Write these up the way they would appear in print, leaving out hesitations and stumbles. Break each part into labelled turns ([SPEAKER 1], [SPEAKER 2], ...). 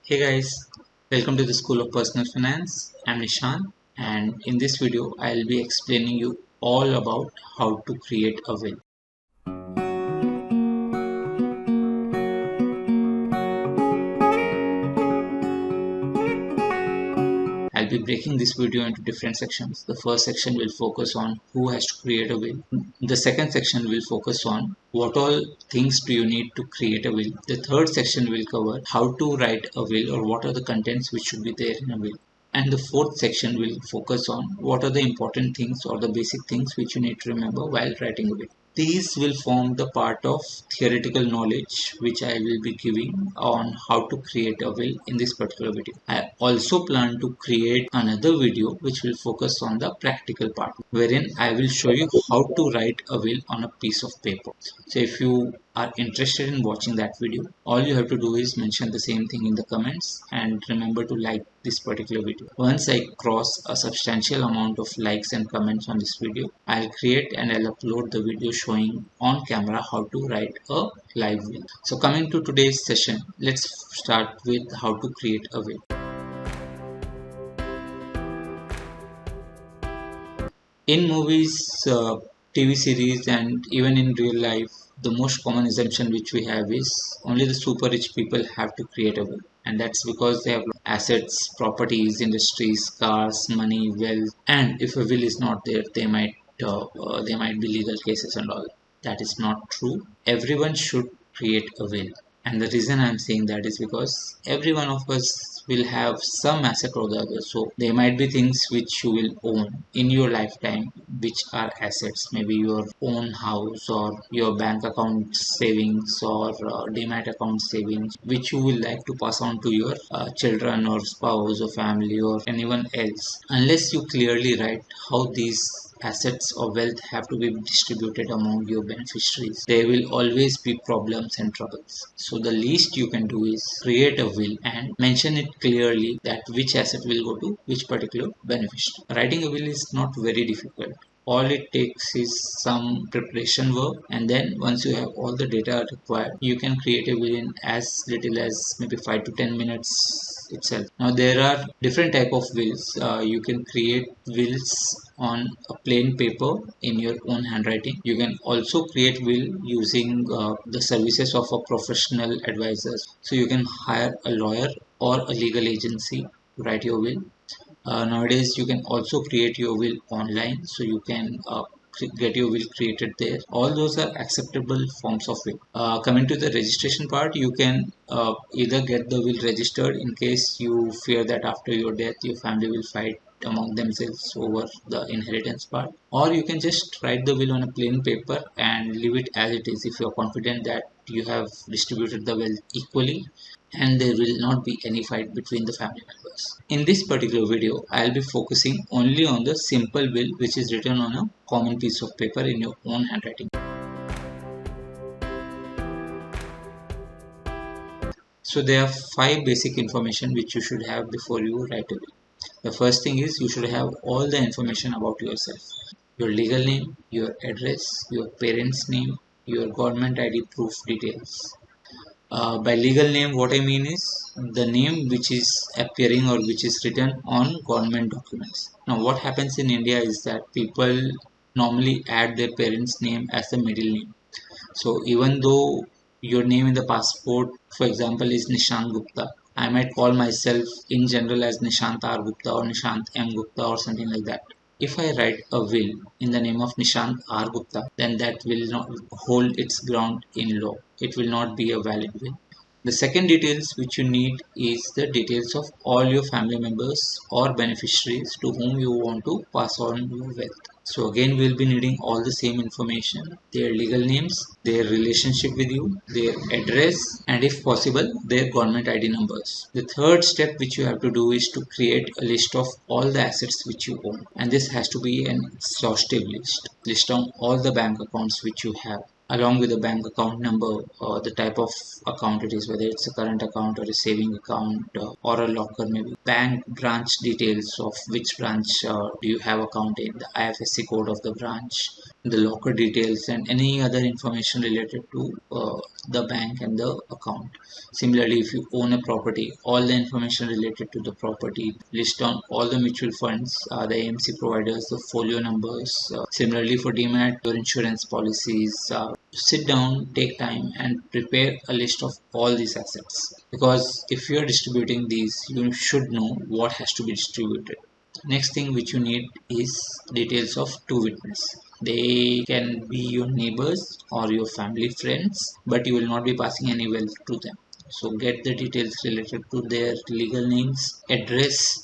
[SPEAKER 1] Hey guys, welcome to the School of Personal Finance. I'm Nishan, and in this video I'll be explaining you all about how to create a will. I'll be breaking this video into different sections. The first section will focus on who has to create a will. The second section will focus on what all things do you need to create a will. The third section will cover how to write a will or what are the contents which should be there in a will. And the fourth section will focus on what are the important things or the basic things which you need to remember while writing a will. These will form the part of theoretical knowledge which I will be giving on how to create a will in this particular video. I also plan to create another video which will focus on the practical part, wherein I will show you how to write a will on a piece of paper. So if you are interested in watching that video, all you have to do is mention the same thing in the comments and remember to like this particular video. Once I cross a substantial amount of likes and comments on this video, I'll create and I'll upload the video showing on camera how to write a live will. So coming to today's session, let's start with how to create a will. In movies, TV series, and even in real life, the most common assumption which we have is only the super rich people have to create a will, and that's because they have assets, properties, industries, cars, money, wealth, and if a will is not there, there might be legal cases and all. That is not true. Everyone should create a will, and the reason I'm saying that is because every one of us will have some asset or the other. So there might be things which you will own in your lifetime, which are assets, maybe your own house or your bank account savings or demat account savings, which you will like to pass on to your children or spouse or family or anyone else. Unless you clearly write how these assets or wealth have to be distributed among your beneficiaries, there will always be problems and troubles. So the least you can do is create a will and mention it clearly that which asset will go to which particular beneficiary. Writing a will is not very difficult. All it takes is some preparation work, and then once you have all the data required, you can create a will in as little as maybe 5 to 10 minutes itself. Now there are different type of wills. You can create wills on a plain paper in your own handwriting. You can also create will using the services of a professional advisor. So you can hire a lawyer or a legal agency to write your will. Nowadays you can also create your will online, so you can get your will created there. All those are acceptable forms of will. Coming to the registration part, you can either get the will registered in case you fear that after your death your family will fight among themselves over the inheritance part, or you can just write the will on a plain paper and leave it as it is if you are confident that you have distributed the wealth equally and there will not be any fight between the family members. In this particular video, I'll be focusing only on the simple will which is written on a common piece of paper in your own handwriting. So there are 5 basic information which you should have before you write a will. The first thing is you should have all the information about yourself. Your legal name, your address, your parents' name, your government ID proof details. By legal name, what I mean is the name which is appearing or which is written on government documents. Now, what happens in India is that people normally add their parents' name as the middle name. So, even though your name in the passport, for example, is Nishant Gupta, I might call myself in general as Nishant R. Gupta or Nishant M. Gupta or something like that. If I write a will in the name of Nishant R. Gupta, then that will not hold its ground in law. It will not be a valid will. The second details which you need is the details of all your family members or beneficiaries to whom you want to pass on your wealth. So again, we'll be needing all the same information: their legal names, their relationship with you, their address, and if possible, their government ID numbers. The third step which you have to do is to create a list of all the assets which you own. And this has to be an exhaustive list. List down all the bank accounts which you have, along with the bank account number or the type of account it is, whether it's a current account or a saving account or a locker, maybe bank branch details of which branch do you have account in, the IFSC code of the branch, the locker details, and any other information related to the bank and the account. Similarly, if you own a property, all the information related to the property, list on all the mutual funds, the AMC providers, the folio numbers. Similarly, for demat, your insurance policies. Sit down, take time, and prepare a list of all these assets. Because if you are distributing these, you should know what has to be distributed. Next thing which you need is details of two witness. They can be your neighbors or your family friends, but you will not be passing any wealth to them. So get the details related to their legal names, address,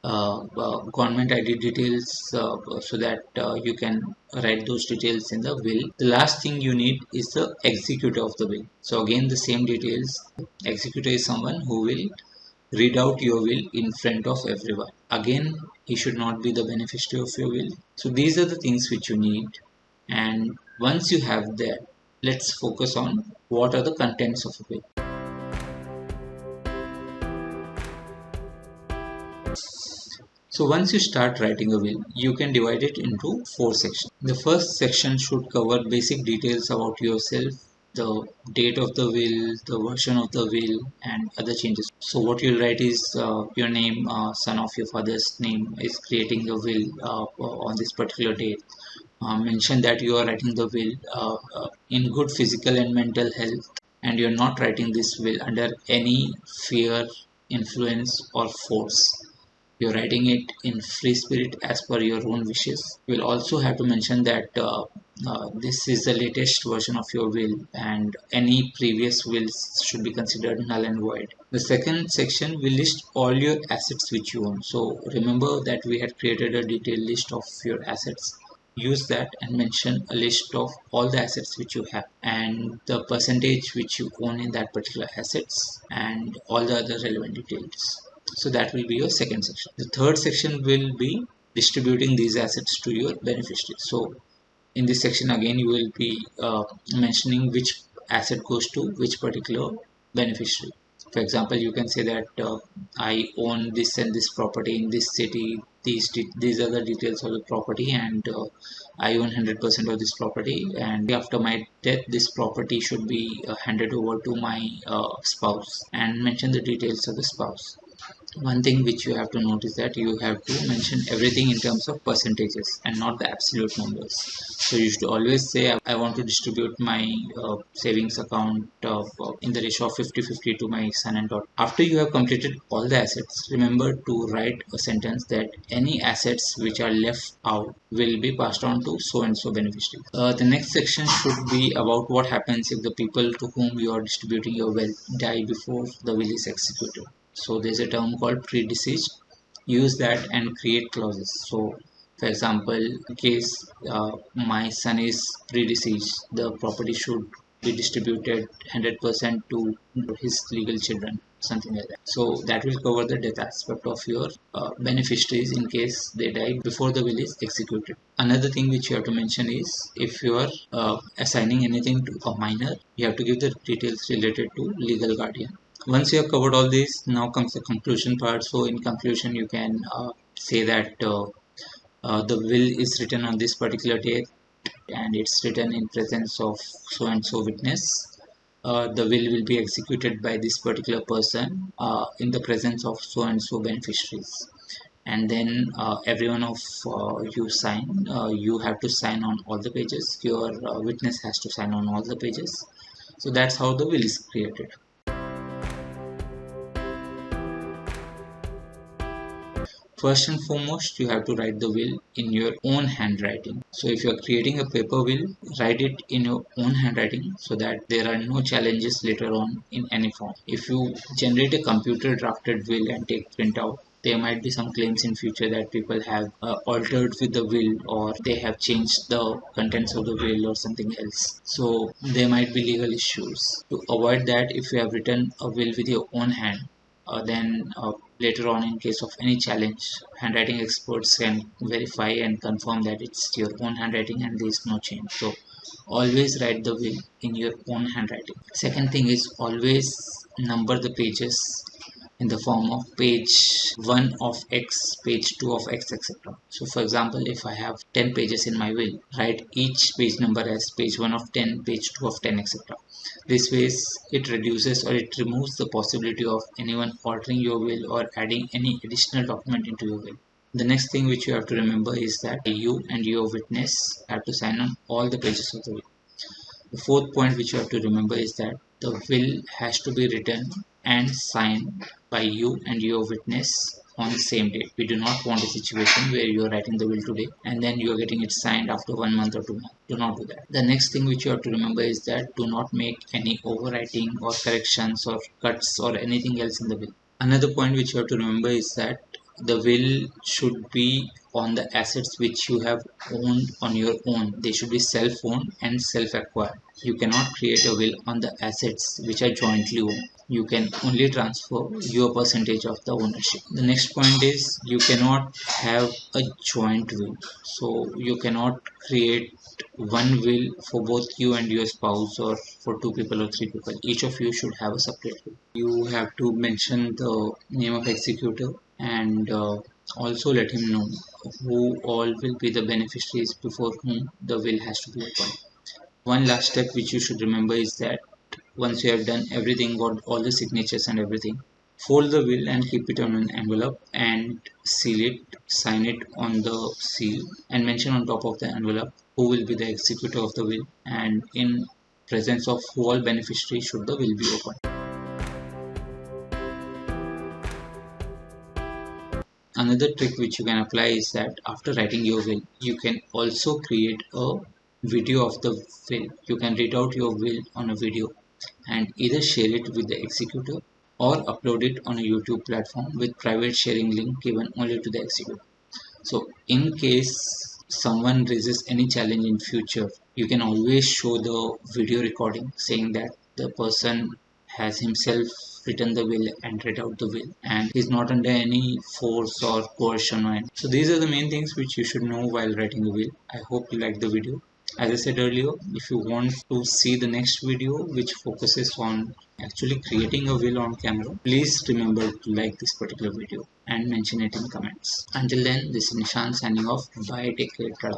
[SPEAKER 1] government ID details, so that you can write those details in the will. The last thing you need is the executor of the will. So again, the same details. Executor is someone who will read out your will in front of everyone. Again, he should not be the beneficiary of your will. So these are the things which you need. And once you have that, let's focus on what are the contents of a will. So once you start writing a will, you can divide it into four sections. The first section should cover basic details about yourself, the date of the will, the version of the will, and other changes. So what you'll write is your name, son of your father's name is creating the will on this particular date. Mention that you are writing the will in good physical and mental health, and you're not writing this will under any fear, influence, or force. You're writing it in free spirit as per your own wishes. You'll also have to mention that this is the latest version of your will, and any previous wills should be considered null and void. The second section will list all your assets which you own. So remember that we had created a detailed list of your assets. Use that and mention a list of all the assets which you have and the percentage which you own in that particular assets and all the other relevant details. So that will be your second section. The third section will be distributing these assets to your beneficiaries. So in this section again you will be mentioning which asset goes to which particular beneficiary. For example, you can say that I own this and this property in this city. These are the details of the property, and I own 100% of this property, and after my death this property should be handed over to my spouse, and mention the details of the spouse. One thing which you have to note is that you have to mention everything in terms of percentages and not the absolute numbers. So you should always say I want to distribute my savings account in the ratio of 50-50 to my son and daughter. After you have completed all the assets, remember to write a sentence that any assets which are left out will be passed on to so and so beneficiary. The next section should be about what happens if the people to whom you are distributing your wealth die before the will is executed. So there's a term called predeceased. Use that and create clauses. So for example, in case my son is predeceased, the property should be distributed 100% to his legal children, something like that. So that will cover the death aspect of your beneficiaries in case they die before the will is executed. Another thing which you have to mention is if you are assigning anything to a minor, you have to give the details related to legal guardian. Once you have covered all this, now comes the conclusion part. So in conclusion, you can say that the will is written on this particular date and it's written in presence of so and so witness. The will be executed by this particular person in the presence of so and so beneficiaries. And then every one of you sign. You have to sign on all the pages. Your witness has to sign on all the pages. So that's how the will is created. First and foremost, you have to write the will in your own handwriting. So if you are creating a paper will, write it in your own handwriting so that there are no challenges later on in any form. If you generate a computer drafted will and take print out, there might be some claims in future that people have altered with the will or they have changed the contents of the will or something else. So there might be legal issues. To avoid that, if you have written a will with your own hand, then later on in case of any challenge, handwriting experts can verify and confirm that it's your own handwriting and there is no change. So always write the will in your own handwriting. Second thing is always number the pages in the form of page 1 of X, page 2 of X, etc. So for example, if I have 10 pages in my will, write each page number as page 1 of 10, page 2 of 10, etc. This way it reduces or it removes the possibility of anyone altering your will or adding any additional document into your will. The next thing which you have to remember is that you and your witness have to sign on all the pages of the will. The fourth point which you have to remember is that the will has to be written and signed by you and your witness on the same day. We do not want a situation where you are writing the will today and then you are getting it signed after 1 month or 2 months. Do not do that. The next thing which you have to remember is that do not make any overwriting or corrections or cuts or anything else in the will. Another point which you have to remember is that the will should be on the assets which you have owned on your own. They should be self-owned and self-acquired. You cannot create a will on the assets which are jointly owned. You can only transfer your percentage of the ownership. The next point is you cannot have a joint will. So you cannot create one will for both you and your spouse or for 2 people or 3 people. Each of you should have a separate will. You have to mention the name of executor and also let him know who all will be the beneficiaries before whom the will has to be opened. One last step which you should remember is that once you have done everything, got all the signatures and everything, fold the will and keep it on an envelope and seal it, sign it on the seal and mention on top of the envelope who will be the executor of the will and in presence of who all beneficiaries should the will be opened. Another trick which you can apply is that after writing your will, you can also create a video of the will. You can read out your will on a video and either share it with the executor or upload it on a YouTube platform with private sharing link given only to the executor. So in case someone raises any challenge in future, you can always show the video recording saying that the person has himself written the will and read out the will and he's not under any force or coercion or anything. So these are the main things which you should know while writing a will. I hope you liked the video. As I said earlier, if you want to see the next video which focuses on actually creating a will on camera, please remember to like this particular video and mention it in comments. Until then, this is Nishan signing off. Bye, take care, tada.